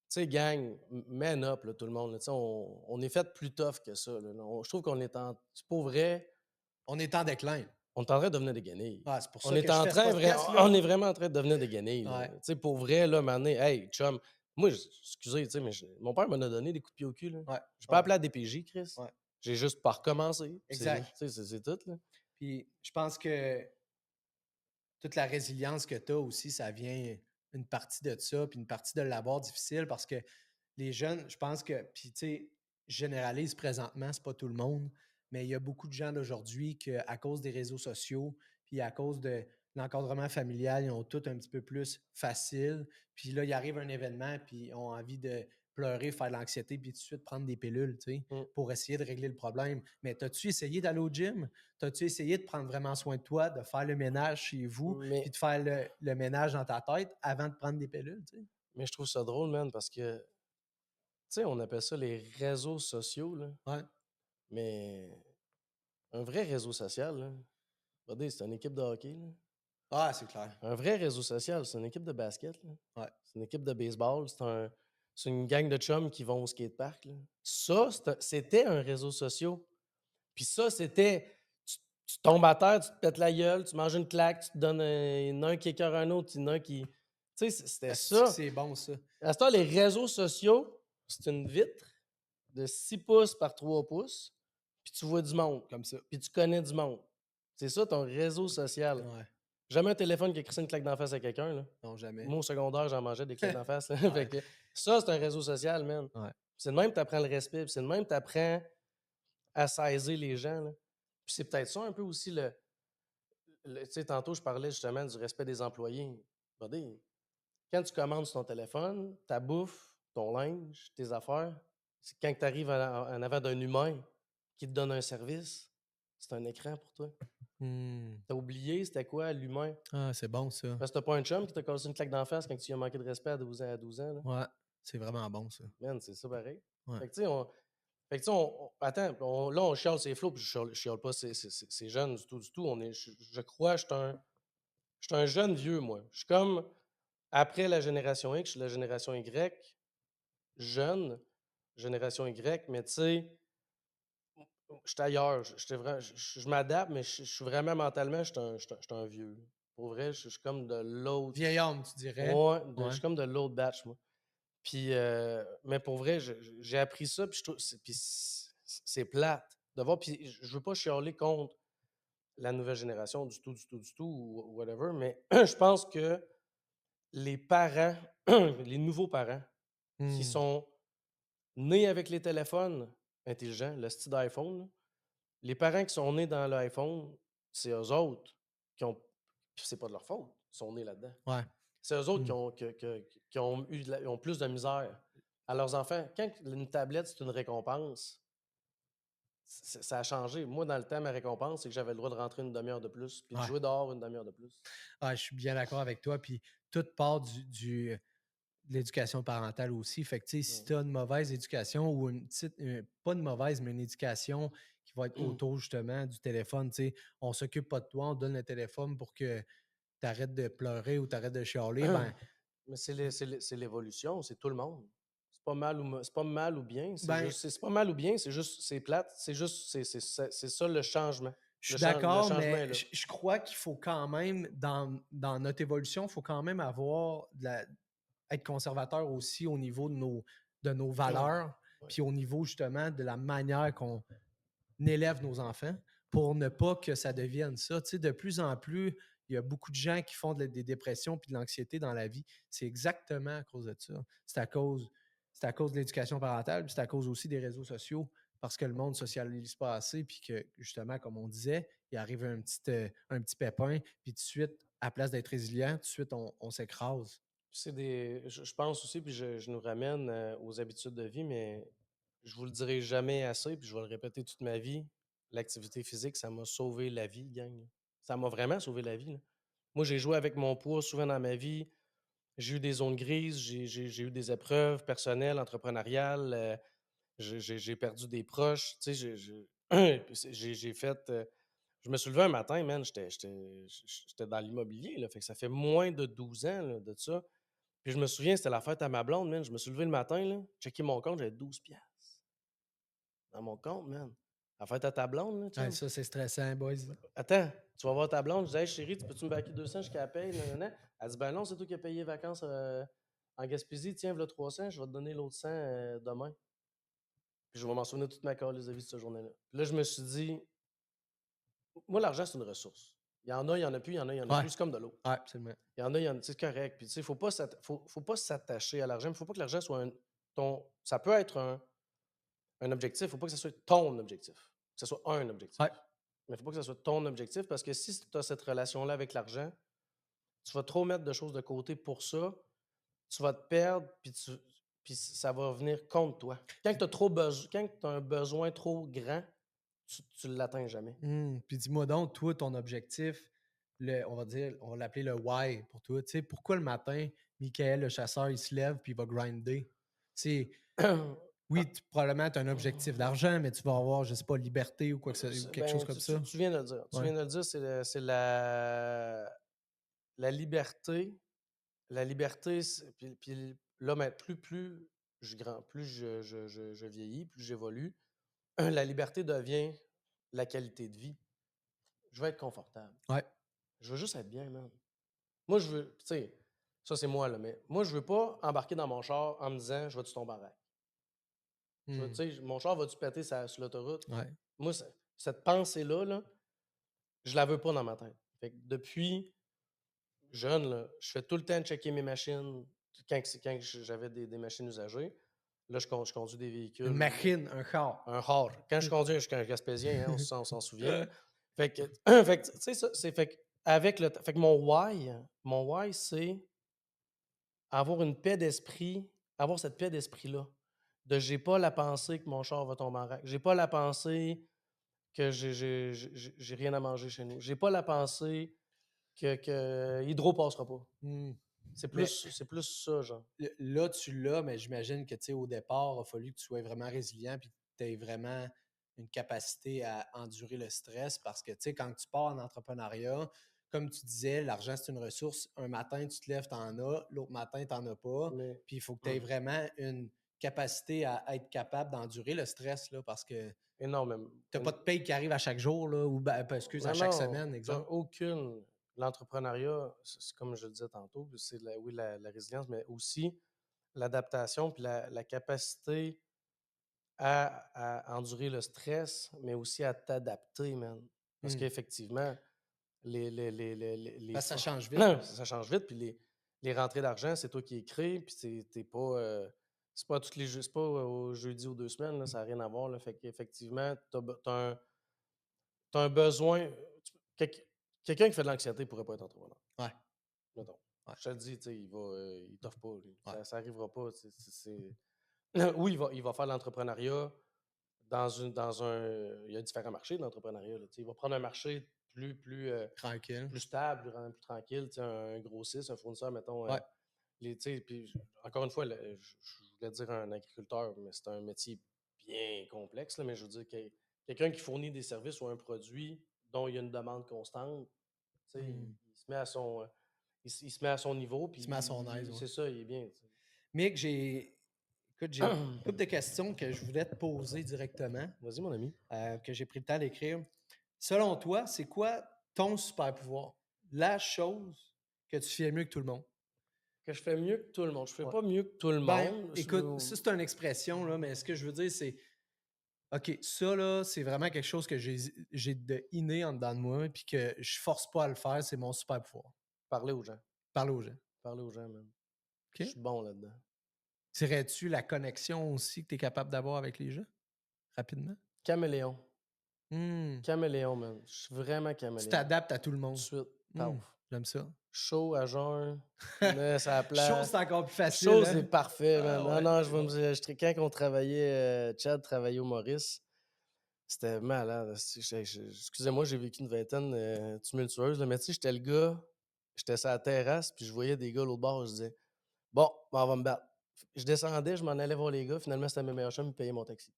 sais, gang, man up, là, tout le monde, là, tu sais, on est fait plus tough que ça, là. Je trouve qu'on est c'est pas vrai, On est en déclin. on est en train de devenir des guenilles. Ah, c'est pour On ça est que je en fais ce train, podcast, là. on est vraiment en train de devenir des guenilles, là. Ouais, Tu sais, pour vrai, là, mané, hey, chum, moi, excusez, tu sais, mais mon père m'en a donné des coups de pied au cul, là. ouais, J'ai pas ouais, appelé à DPJ, Chris. ouais. J'ai juste pas recommencé. Tu Exact. sais, c'est tout, là. Puis je pense que toute la résilience que tu as aussi, ça vient une partie de ça, puis une partie de l'avoir difficile parce que les jeunes, je pense que, puis tu sais, je généralise présentement, c'est pas tout le monde, mais il y a beaucoup de gens d'aujourd'hui qu'à cause des réseaux sociaux, puis à cause de l'encadrement familial, ils ont tout un petit peu plus facile. Puis là, il arrive un événement, puis ils ont envie de pleurer, faire de l'anxiété, puis tout de suite prendre des pilules, tu sais, Mm. pour essayer de régler le problème. Mais as-tu essayé d'aller au gym? T'as-tu essayé de prendre vraiment soin de toi, de faire le ménage chez vous, puis Mais, de faire le ménage dans ta tête avant de prendre des pilules, tu sais? mais je trouve ça drôle, man, parce que, tu sais, on appelle ça les réseaux sociaux, là. Ouais. Mais un vrai réseau social, là, regardez, c'est une équipe de hockey, là. Ah, c'est clair. Un vrai réseau social, c'est une équipe de basket, là. Ouais. C'est une équipe de baseball, c'est une gang de chums qui vont au skatepark, là. Ça, c'était un réseau social. Puis ça, c'était, tu tombes à terre, tu te pètes la gueule, tu manges une claque, tu te donnes il y en a un qui écœure un autre, il y en a un qui... Tu sais, c'était Est-ce que ça. c'est bon, ça? À ce temps, les réseaux sociaux, c'est une vitre de 6 pouces par 3 pouces, puis tu vois du monde, Comme ça. puis tu connais du monde. C'est ça ton réseau social. Ouais. Jamais un téléphone qui a crissé une claque d'en face à quelqu'un, là. Non, jamais. Moi, au secondaire, j'en mangeais des claques d'en face, là. Ouais. Fait que ça, c'est un réseau social, man. Ouais. C'est de même que tu apprends le respect, puis c'est de même que tu apprends à saisir les gens, là. Puis c'est peut-être ça un peu aussi tu sais, tantôt, je parlais justement du respect des employés. Regardez, quand tu commandes sur ton téléphone, ta bouffe, ton linge, tes affaires, c'est quand tu arrives en avant d'un humain qui te donne un service, c'est un écran pour toi. Hmm. T'as oublié c'était quoi l'humain? Ah, c'est bon, ça. Parce que t'as pas un chum qui t'a cassé une claque d'en face quand tu lui as manqué de respect à 12 ans, là. Ouais. C'est vraiment bon, ça. Man, c'est ça pareil. Ouais. Fait que tu sais, fait que, tu sais, attends, là, on chiale ses flots, puis je chiale pas ces jeunes du tout, du tout. Je crois, je suis un jeune vieux, moi. Je suis comme, après la génération X, je suis la génération Y, jeune, génération Y, mais tu sais, je suis ailleurs. Je m'adapte, mais je suis vraiment mentalement, je suis un vieux. Pour vrai, je suis comme de l'autre. Vieil homme, tu dirais. Ouais, je Ouais. suis comme de l'autre batch, moi. Puis, mais pour vrai, j'ai appris ça, puis c'est plate de voir. Puis je veux pas chialer contre la nouvelle génération du tout, du tout, du tout, ou whatever, mais je pense que les parents, les nouveaux parents qui Hmm. sont nés avec les téléphones intelligents, le style d'iPhone, là, les parents qui sont nés dans l'iPhone, c'est eux autres qui ont. Puis c'est pas de leur faute, ils sont nés là-dedans. Ouais. C'est eux autres Hmm. qui ont eu ils ont plus de misère à leurs enfants. Quand une tablette, c'est une récompense, ça a changé. Moi, dans le temps, ma récompense, c'est que j'avais le droit de rentrer une demi-heure de plus, puis de Ouais. jouer dehors une demi-heure de plus. Ah, je suis bien d'accord avec toi. Puis toute part de l'éducation parentale aussi. Fait que, tu sais, si Ouais. tu as une mauvaise éducation ou une petite, pas une mauvaise, mais une éducation qui va être autour justement du téléphone, tu sais, on s'occupe pas de toi, on te donne le téléphone pour que tu arrêtes de pleurer ou tu arrêtes de chialer, ben, Mais c'est l'évolution, c'est tout le monde. C'est pas mal ou bien, c'est ben, juste, c'est pas mal ou bien, c'est juste, c'est plate, c'est juste, c'est ça le changement. je suis Le d'accord, changement mais est là. je crois qu'il faut quand même, dans notre évolution, il faut quand même avoir être conservateur aussi au niveau de nos valeurs, Ouais. puis au niveau justement de la manière qu'on élève nos enfants pour ne pas que ça devienne ça. Tu sais, de plus en plus, il y a beaucoup de gens qui font des dépressions puis de l'anxiété dans la vie. C'est exactement à cause de ça. C'est à cause de l'éducation parentale, puis c'est à cause aussi des réseaux sociaux, parce que le monde ne socialise pas assez, puis que justement, comme on disait, il arrive un petit pépin, puis tout de suite, à place d'être résilient, tout de suite, on s'écrase. Je pense aussi, puis je nous ramène aux habitudes de vie, mais je vous le dirai jamais assez, puis je vais le répéter toute ma vie. L'activité physique, ça m'a sauvé la vie, gang. Ça m'a vraiment sauvé la vie, là. Moi, j'ai joué avec mon poids souvent dans ma vie. j'ai eu des zones grises, j'ai eu des épreuves personnelles, entrepreneuriales, j'ai perdu des proches, tu sais, j'ai fait, je me suis levé un matin, man, j'étais dans l'immobilier, là, fait que ça fait moins de 12 ans, là, de ça. Puis je me souviens, c'était la fête à ma blonde, man, je me suis levé le matin, là, checké mon compte, j'avais 12 piastres dans mon compte, man. La fête à ta blonde, là, Ouais, chum. ça, c'est stressant, boys. Attends, tu vas voir ta blonde, je dis: «Hey chérie, tu peux-tu me backer 200 jusqu'à la paye, nanana?» Elle dit: «Ben non, c'est toi qui as payé les vacances, en Gaspésie, tiens, voilà 300, je vais te donner l'autre 100 demain.» Puis je vais m'en souvenir toute ma calisse de vie de cette journée-là. Puis là, je me suis dit, moi, l'argent, c'est une ressource. Il y en a, il y en a plus, il y en a, il y en a Ouais, plus. C'est comme de l'eau. ouais, absolument. Il y en a, il y en a. C'est correct. Puis, tu sais, faut pas s'attacher à l'argent. Il faut pas que l'argent soit ça peut être un objectif. Il faut pas que ce soit ton objectif. Que ce soit un objectif. Ouais. Mais il faut pas que ce soit ton objectif parce que si tu as cette relation-là avec l'argent, tu vas trop mettre de choses de côté pour ça. Tu vas te perdre, puis ça va venir contre toi. Quand tu as un besoin trop grand, tu ne l'atteins jamais. Puis dis-moi donc, toi, ton objectif, on va dire, on va l'appeler le why pour toi. Tu sais, pourquoi le matin, Michael, le chasseur, il se lève puis il va grinder? C'est, oui, probablement, tu as un objectif d'argent, mais tu vas avoir, je sais pas, liberté ou quoi que ou quelque chose Ben, comme ça. tu viens de le dire. Tu Ouais. viens de le dire, c'est la liberté. La liberté, puis là, mais plus je vieillis, plus j'évolue, la liberté devient la qualité de vie. Je veux être confortable. Ouais. Je veux juste être bien, man. Moi, je veux, tu sais, ça c'est moi, là, mais moi, je veux pas embarquer dans mon char en me disant, je vais-tu tomber en règle. Tu Hmm. sais, mon char va-tu péter sur l'autoroute? Ouais. Moi, cette pensée-là, là, je la veux pas dans ma tête. Fait que depuis jeune, là, je fais tout le temps checker mes machines quand j'avais des machines usagées. Là, je conduis des véhicules. Une machine, un char. Un char. Quand je conduis, je suis un Gaspésien, hein, on s'en souvient. Fait que, fait que, tu sais, ça, c'est fait que, avec le fait que mon why, c'est avoir une paix d'esprit, avoir cette paix d'esprit-là. De j'ai pas la pensée que mon char va tomber en règle. J'ai pas la pensée que j'ai rien à manger chez nous. J'ai pas la pensée que Hydro passera pas. Hmm. C'est Mais plus ça, genre. là, tu l'as, mais j'imagine que, tu sais, au départ, il a fallu que tu sois vraiment résilient puis que tu aies vraiment une capacité à endurer le stress parce que, tu sais, quand tu pars en entrepreneuriat, comme tu disais, l'argent, c'est une ressource. Un matin, tu te lèves, tu en as. L'autre matin, tu n'en as pas. Mais Puis il faut que tu aies vraiment une capacité à être capable d'endurer le stress là, parce que énormément. tu n'as pas de paye qui arrive à chaque jour, là, ou, excuse, à Non, chaque non, semaine, tu exemple. aucune. L'entrepreneuriat, c'est comme je le disais tantôt, c'est oui, la résilience, mais aussi l'adaptation puis la capacité à endurer le stress, mais aussi à t'adapter, man. Parce Hmm. qu'effectivement, les Parce que ça fois change vite. ça change vite, puis les rentrées d'argent, c'est toi qui écris, puis t'es pas, c'est pas tous les c'est pas au jeudi ou 2 semaines, là, ça n'a rien à voir, là. Fait qu'effectivement, t'as un besoin. Quelqu'un qui fait de l'anxiété pourrait pas être entrepreneur. Ouais, Mettons. ouais, Je te le dis, tu sais, il t'offre pas, lui. ouais. Ça arrivera pas. Oui, il va faire l'entrepreneuriat dans un. Il y a différents marchés de l'entrepreneuriat, là, tu sais. Il va prendre un marché Tranquille. plus stable, plus tranquille, tu sais, un grossiste, un fournisseur, mettons. Ouais. Tu sais, puis encore une fois, je voulais dire un agriculteur, mais c'est un métier bien complexe, là, mais je veux dire quelqu'un qui fournit des services ou un produit dont il y a une demande constante, tu sais, Hmm. il se met à son, il se met à son niveau, Il se met à son aise, puis ouais. c'est ça, il est bien. Tu sais. Mick, écoute, j'ai une couple de questions que je voulais te poser directement, Vas-y, mon ami. que j'ai pris le temps d'écrire. Selon toi, c'est quoi ton super pouvoir? La chose que tu fais mieux que tout le monde? Que je fais mieux que tout le monde. Je fais Ouais. pas mieux que tout le Ben, monde. écoute, ça, c'est une expression, là, mais ce que je veux dire, c'est OK, ça, là, c'est vraiment quelque chose que j'ai de inné en dedans de moi, puis que je force pas à le faire, c'est mon super pouvoir. Parler aux gens. Parler aux gens. Parler aux gens, man. Je OK? suis bon là-dedans. Dirais-tu la connexion aussi que tu es capable d'avoir avec les gens? Rapidement? Caméléon. Hmm. Caméléon, man. Je suis vraiment Tu caméléon. t'adaptes à tout le Tout de monde. suite. Hmm. Paf. J'aime ça. Chaud à jeun. Mais ça Chaud, place. c'est encore plus facile, Chaud, hein? c'est parfait, man. Ah Non, ouais, non, c'est bon. quand on travaillait, Chad travaillait au Maurice, c'était malade. Excusez-moi, j'ai vécu une vingtaine tumultueuse, là, mais tu sais, j'étais le gars, j'étais sur la terrasse, puis je voyais des gars à l'autre bord, je disais, Bon, ben, on va me battre. Je descendais, je m'en allais voir les gars. Finalement, c'était mes meilleurs chums, ils payaient mon taxi.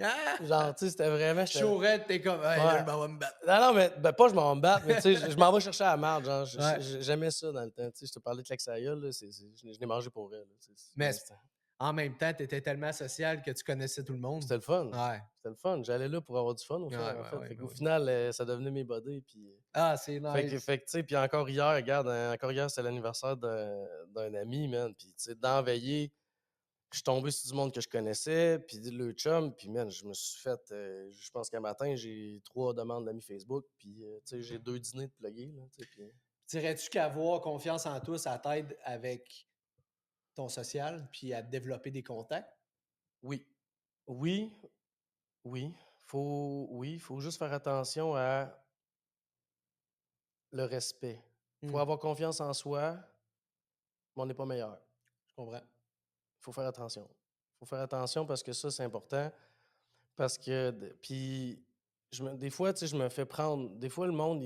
Ah! Genre, tu sais, c'était vraiment. Chaurette, t'es comme, hey, là, Ouais. je m'en vais me battre. Non, non, mais ben, pas je m'en vais me battre, mais tu sais, je m'en vais chercher à la marde. Genre, Ouais. j'aimais ça dans le temps. Tu sais, je te parlais de Laxaïa, là, je l'ai mangé pour elle. Mais en même temps, t'étais tellement social que tu connaissais tout le monde. C'était le fun. Ouais. C'était le fun. J'allais là pour avoir du fun, au Ouais, final, en ouais, fait. ouais, Fait ben qu'au oui. final, ça devenait mes buddies. Puis, Ah, c'est fait que, nice. tu sais, puis encore hier, regarde, encore hier, c'était l'anniversaire d'un ami, man. Puis, tu sais, dans la veillée, je suis tombé sur du monde que je connaissais, puis le chum, puis man, je me suis fait, je pense qu'un matin, j'ai 3 demandes d'amis Facebook, puis tu sais, j'ai 2 dîners de plugués, là, tu sais, puis Dirais-tu qu'avoir confiance en toi, ça t'aide avec ton social puis à développer des contacts? oui, oui, oui, faut juste faire attention à le respect. Faut Mmh, avoir confiance en soi, mais on n'est pas meilleur. je comprends. Faut faire attention. Faut faire attention parce que ça, c'est important. Parce que, puis, des fois, tu sais, je me fais prendre. Des fois, le monde,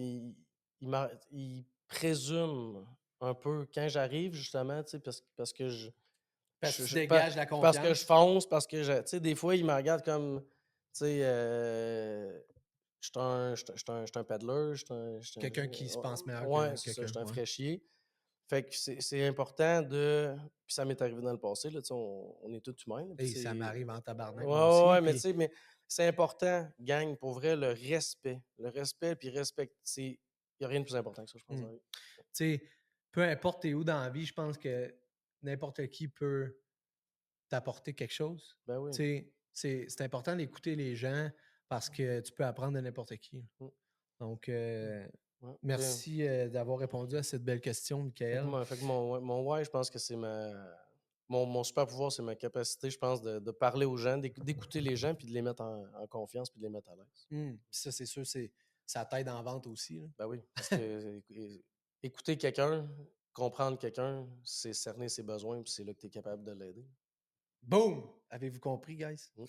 il présume un peu quand j'arrive, justement, tu sais, parce que Parce que tu je- pa- dégages la parce que je confiance. fonce, parce que, tu sais, des fois, il me regarde comme, tu sais, je suis un peddler, Quelqu'un qui se pense meilleur ouais, que c'est ça, je quelqu'un, suis un ouais. fraîchier. Fait que c'est important de. Puis ça m'est arrivé dans le passé, là, tu sais, on est tous humains. Là, puis Et ça c'est. m'arrive en tabarnak, Ouais, moi ouais, aussi, ouais, mais tu puis sais, mais c'est important, gang, pour vrai, le respect. Le respect, puis respect. Il n'y a rien de plus important que ça, je pense. mmh, Dans la vie. tu sais, peu importe t'es où dans la vie, je pense que n'importe qui peut t'apporter quelque chose. Ben Tu oui. sais, c'est important d'écouter les gens parce que tu peux apprendre de n'importe qui. Mm, Donc, ouais. merci, d'avoir répondu à cette belle question, Michael. Fait que mon why, je pense que c'est mon super pouvoir, c'est ma capacité, je pense, de parler aux gens, d'écouter les gens, puis de les mettre en confiance, puis de les mettre à l'aise. Mmh, puis ça, c'est sûr, ça t'aide en vente aussi, là. Ben oui, parce que écouter quelqu'un, comprendre quelqu'un, c'est cerner ses besoins, puis c'est là que tu es capable de l'aider. Boom! Avez-vous compris, guys? Mm.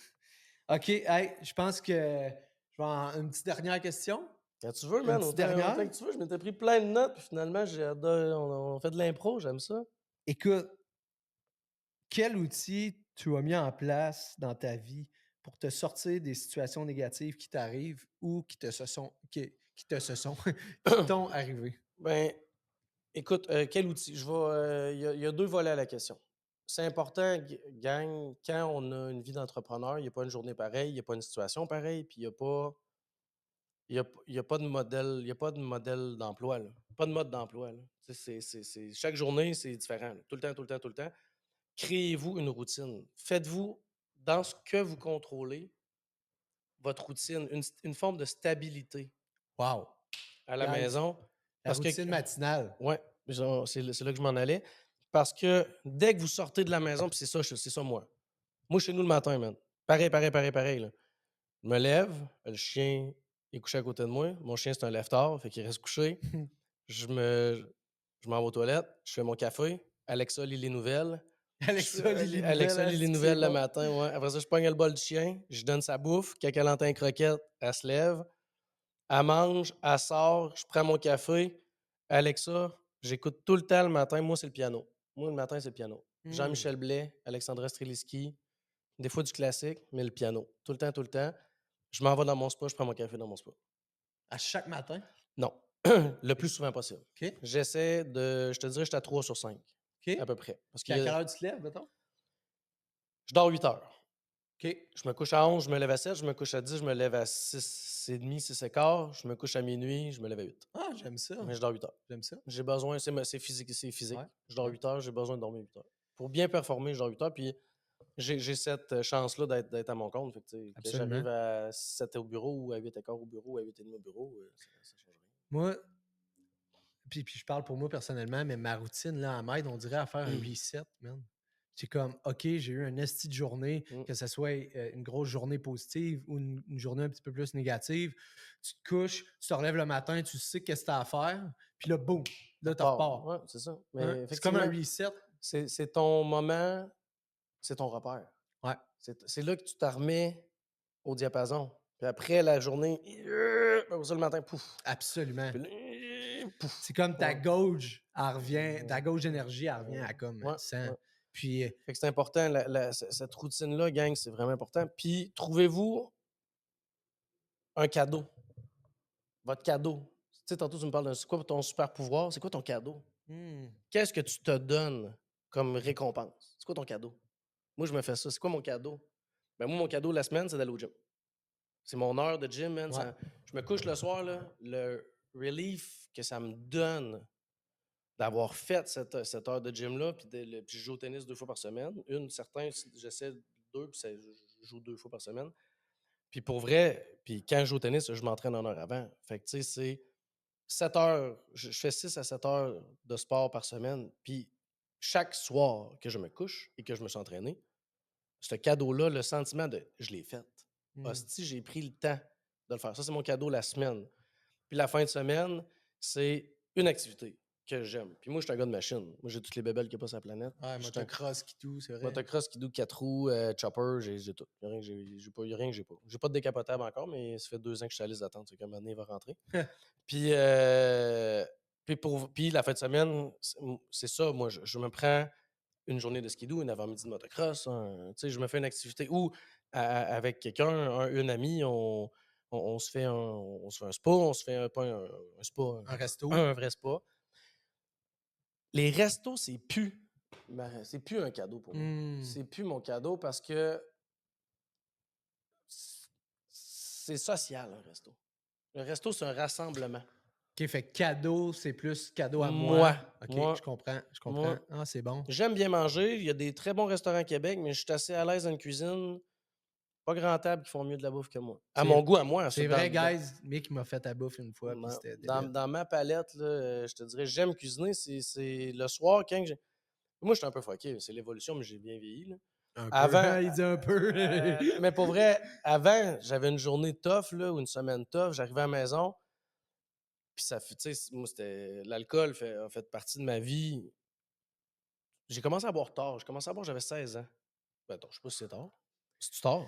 OK, hey, je pense que je vais en une petite dernière question. Quand tu veux, Une man, petite autant dernière. que tu veux. Je m'étais pris plein de notes, puis finalement, on fait de l'impro, j'aime ça. Écoute, quel outil tu as mis en place dans ta vie pour te sortir des situations négatives qui t'arrivent ou qui te se sont qui t'ont arrivé? Ben, écoute, quel outil? Il y a 2 volets à la question. C'est important, gang, quand on a une vie d'entrepreneur, il n'y a pas une journée pareille, il n'y a pas une situation pareille, puis il y a pas de modèle, il y a pas de modèle d'emploi, là. Pas de mode d'emploi, là. Tu sais, chaque journée, c'est différent, là. Tout le temps, tout le temps, tout le temps. Créez-vous une routine. Faites-vous, dans ce que vous contrôlez, votre routine, une forme de stabilité Wow! à la Guys, maison. la Parce que, routine matinale. ouais, c'est là que je m'en allais. Parce que dès que vous sortez de la maison, puis c'est ça, moi. Moi, chez nous, le matin, man. Pareil, pareil, pareil, pareil, là. Je me lève, le chien est couché à côté de moi. Mon chien, c'est un lève-tard, fait qu'il reste couché. Je me, je m'en vais aux toilettes, je fais mon café. Alexa lit les nouvelles. Alexa lit les nouvelles, Alexa lit les asti que c'est nouvelles le bon. matin, ouais. Après ça, je pogne le bol du chien, je donne sa bouffe. Quand elle entend un croquette, elle se lève. Elle mange, elle sort, je prends mon café. Alexa, j'écoute tout le temps le matin. Moi, c'est le piano. Moi, le matin, c'est le piano. Mmh. Jean-Michel Blais, Alexandra Streliski, des fois du classique, mais le piano. Tout le temps, tout le temps. Je m'en vais dans mon spa, je prends mon café dans mon spa. À chaque matin? Non, le plus souvent possible. OK. J'essaie de, je te dirais, je suis à 3 sur 5, à OK. peu près. Parce Puis que à quelle heure tu te lèves, mettons? je dors 8 heures. OK. Je me couche à 11, je me lève à 7, je me couche à 10, je me lève à 6h30, 6h15, je me couche à minuit, je me lève à 8. Ah, j'aime ça. Mais je dors 8 heures. J'aime ça. J'ai besoin, c'est physique, c'est physique. Ouais. Je dors Ouais. 8 heures, j'ai besoin de dormir 8 heures. Pour bien performer, je dors 8 heures. Puis j'ai cette chance-là d'être à mon compte. Fait que, tu sais, que Absolument. j'arrive à 7 au bureau ou à 8h15 au bureau ou à 8h30 au bureau, ça change rien. Moi, puis je parle pour moi personnellement, mais ma routine, là, elle m'aide, on dirait, à faire un reset, man. C'est comme, OK, j'ai eu un esti de journée, Mm. que ce soit une grosse journée positive ou une journée un petit peu plus négative. Tu te couches, tu te relèves le matin, tu sais qu'est-ce que tu as à faire, puis là, boum, là, tu repars. Ouais, c'est ça. Mais Hein? C'est comme un effectivement, reset. c'est ton moment, c'est ton repère. Ouais, C'est là que tu te remets au diapason. Puis après la journée, après ça, le matin, pouf. absolument. Puis là, C'est comme ta Ouais. gauge, elle revient, ta gauge d'énergie, elle revient à comme Ouais, 100. ouais. Puis, Fait que c'est important, cette routine-là, gang, c'est vraiment important. Puis, trouvez-vous un cadeau. Votre cadeau. Tu sais, tantôt, tu me parles de c'est quoi ton super pouvoir? C'est quoi ton cadeau? Qu'est-ce que tu te donnes comme récompense? C'est quoi ton cadeau? Moi, je me fais ça. C'est quoi mon cadeau? Ben, moi, mon cadeau la semaine, c'est d'aller au gym. C'est mon heure de gym, man. Ouais. Je me couche le soir, là, le relief que ça me donne d'avoir fait cette heure de gym-là, puis je joue au tennis 2 fois par semaine. Certains, j'essaie 2, puis je joue 2 fois par semaine. Puis pour vrai, puis quand je joue au tennis, je m'entraîne 1 heure avant. Fait que, tu sais, c'est 7 heures, je fais 6 à 7 heures de sport par semaine. Puis chaque soir que je me couche et que je me suis entraîné, ce cadeau-là, le sentiment de je l'ai fait. Hostie, j'ai pris le temps de le faire. Ça, c'est mon cadeau la semaine. Puis la fin de semaine, c'est une activité que j'aime. Puis moi, je suis un gars de machine. Moi, j'ai toutes les bébelles qu'il y a pas sur la planète. Ouais, Je suis un motocross, qui tout, c'est vrai. motocross, skidoo, 4 roues, chopper, j'ai tout. Il n'y a rien que j'ai rien que j'ai pas. J'ai pas de décapotable encore, mais ça fait 2 ans que je suis à la liste d'attente. C'est comme année, il va rentrer. Puis, puis la fin de semaine, c'est ça. Moi, je me prends une journée de skidoo, une avant-midi de motocross. Tu sais, je me fais une activité ou avec quelqu'un, une amie, on se fait un spa, on se fait pas un spa, Un resto. un vrai spa. Les restos, c'est plus un cadeau pour moi. C'est plus mon cadeau parce que c'est social, un resto. Le resto, c'est un rassemblement. OK, fait que cadeau, c'est plus cadeau à moi. Moi, OK, moi, je comprends, je comprends. moi. Ah, c'est bon. J'aime bien manger. Il y a des très bons restaurants à Québec, mais je suis assez à l'aise dans une cuisine. Pas grand table qui font mieux de la bouffe que moi. À C'est- mon goût, à moi. C'est ça, vrai, guys. Mick m'a fait ta bouffe une fois, puis c'était délire. dans ma palette, là, je te dirais, j'aime cuisiner. C'est le soir, quand j'ai. Moi, je suis un peu fucké. C'est l'évolution, mais j'ai bien vieilli. Là. Un Avant, peu, il dit un peu. mais pour vrai, avant, j'avais une journée tough, là, ou une semaine tough. J'arrivais à la maison, puis ça fait, tu sais, moi, c'était. L'alcool a fait partie de ma vie. J'ai commencé à boire tard. J'ai commencé à boire, j'avais 16 ans. Ben, attends, je sais pas si c'est tard. C'est tard?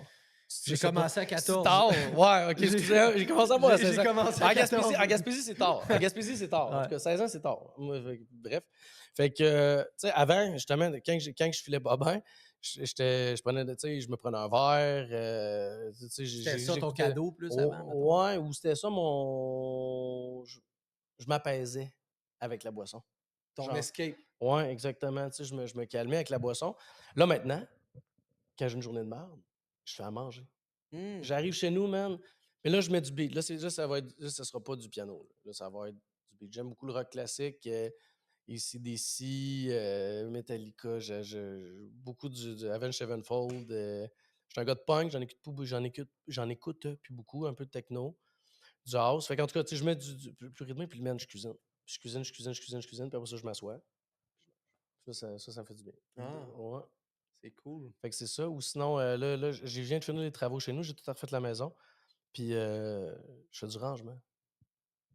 J'ai commencé à C'est 14. tard? Ouais, ok, excusez. J'ai commencé à boire à 16 ans. J'ai commencé à 14. En Gaspésie, c'est tard. En Gaspésie, c'est tard. En Ouais. tout cas, 16 ans, c'est tard. Bref. Fait que, tu sais, avant, justement, quand je filais pas bien, je prenais, tu sais, je me prenais un verre. Tu sais, C'était ça ton j'écoutais- cadeau plus avant, mettons? Ouais, ou c'était ça mon. Je m'apaisais avec la boisson. Ton Genre, escape. ouais, exactement. Tu sais, je me calmais avec la boisson. Là, maintenant, quand j'ai une journée de merde, je fais à manger. J'arrive chez nous, man. Mais là, je mets du beat. Là, ça va être. Là, ça sera pas du piano. Là, ça va être du beat. J'aime beaucoup le rock classique. AC/DC, Metallica. Beaucoup du Avenged Sevenfold. Je suis un gars de punk. J'en écoute plus beaucoup. Un peu de techno. Du house. Fait qu'en tout cas, tu sais, je mets du plus rythmé. Puis le man, je cuisine. Puis je cuisine. Puis après ça, je m'assois. Ça me fait du bien. Ah. Ouais. C'est cool. Fait que c'est ça. Ou sinon, là, je viens de finir les travaux chez nous. J'ai tout refait la maison. Puis, je fais du rangement.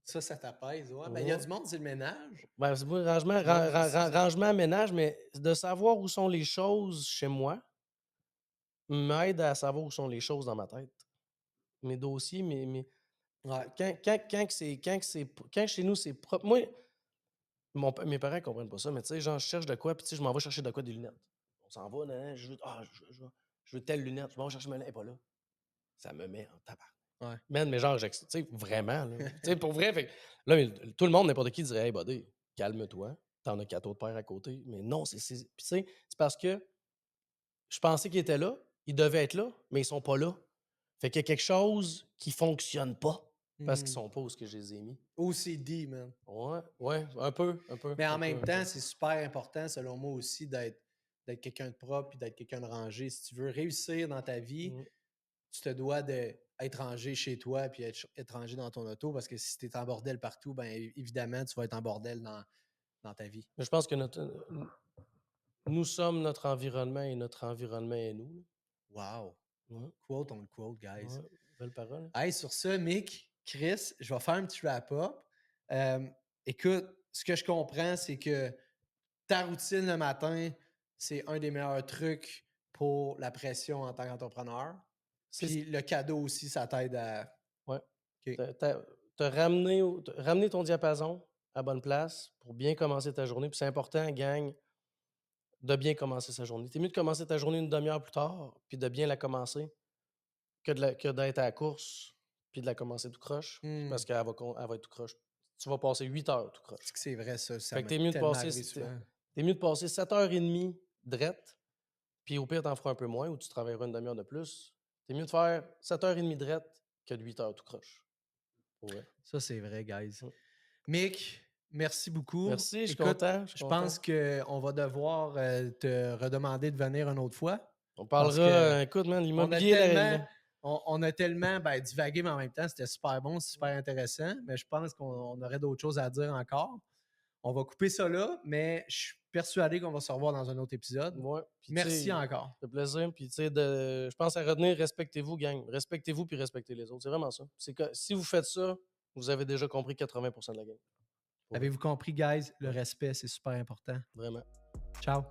Ça t'apaise, ouais. Ben, il y a du monde, c'est le ménage. Ben, c'est moi, rangement, Ouais, c'est ça. rangement, ménage, mais de savoir où sont les choses chez moi m'aide à savoir où sont les choses dans ma tête. Mes dossiers, Ouais. quand chez nous, c'est propre. Moi, mes parents ne comprennent pas ça, mais tu sais, genre, je cherche de quoi, puis tu sais, je m'en vais chercher de quoi des lunettes. On s'en va, nan, je veux telle lunette, je m'en vais chercher ma lunette, elle n'est pas là. Ça me met en tabac. Ouais. Man, mais genre, tu sais, vraiment, là. Tu sais, pour vrai, fait que là, tout le monde, n'importe qui dirait, hey, buddy, calme-toi, t'en as 4 autres paires à côté. Mais non, puis tu sais, c'est parce que je pensais qu'ils étaient là, ils devaient être là, mais ils sont pas là. Fait qu'il y a quelque chose qui fonctionne pas parce qu'ils sont pas où ce que je les ai mis. OCD, man. Ouais, un peu. Mais en un même peu. temps, c'est super important, selon moi aussi, d'être quelqu'un de propre et d'être quelqu'un de rangé. Si tu veux réussir dans ta vie, tu te dois d'être rangé chez toi puis être rangé dans ton auto parce que si tu es en bordel partout, ben évidemment, tu vas être en bordel dans ta vie. Mais je pense que nous sommes notre environnement et notre environnement est nous. Wow. Ouais, Quote on quote, guys. ouais, belle parole. Hey, sur ça, Mick, Chris, je vais faire un petit wrap-up. Écoute, ce que je comprends, c'est que ta routine le matin, c'est un des meilleurs trucs pour la pression en tant qu'entrepreneur. Puis le cadeau aussi, ça t'aide à. Ouais. OK. Te ramener ton diapason à la bonne place pour bien commencer ta journée. Puis c'est important, gang, de bien commencer sa journée. T'es mieux de commencer ta journée une demi-heure plus tard, puis de bien la commencer, que d'être à la course, puis de la commencer tout croche, parce qu'elle elle va être tout croche. Tu vas passer 8 heures tout croche. C'est que c'est vrai, ça. Ça Fait que m'a t'es mieux de tellement passer, arrivé souvent. t'es mieux de passer 7h30 drette, puis au pire, t'en feras un peu moins ou tu travailleras une demi-heure de plus. T'es mieux de faire 7h30 drette que de 8 heures tout croche. Pour vrai. Ça, c'est vrai, guys. Mm. Mick, merci beaucoup. Merci, je suis Écoute, content. je pense qu'on va devoir te redemander de venir une autre fois. On parce parlera, que écoute, man, On a l'immobilier, tellement, on a tellement divagué, mais en même temps, c'était super bon, super intéressant. Mais je pense qu'on aurait d'autres choses à dire encore. On va couper ça là, mais je suis persuadé qu'on va se revoir dans un autre épisode. ouais. Puis, Merci tu sais, encore. ça fait plaisir. Puis, tu sais, je pense à retenir, respectez-vous, gang. Respectez-vous puis respectez les autres. C'est vraiment ça. C'est que si vous faites ça, vous avez déjà compris 80% de la game. Avez-vous compris, guys? Le respect, c'est super important. Vraiment. Ciao.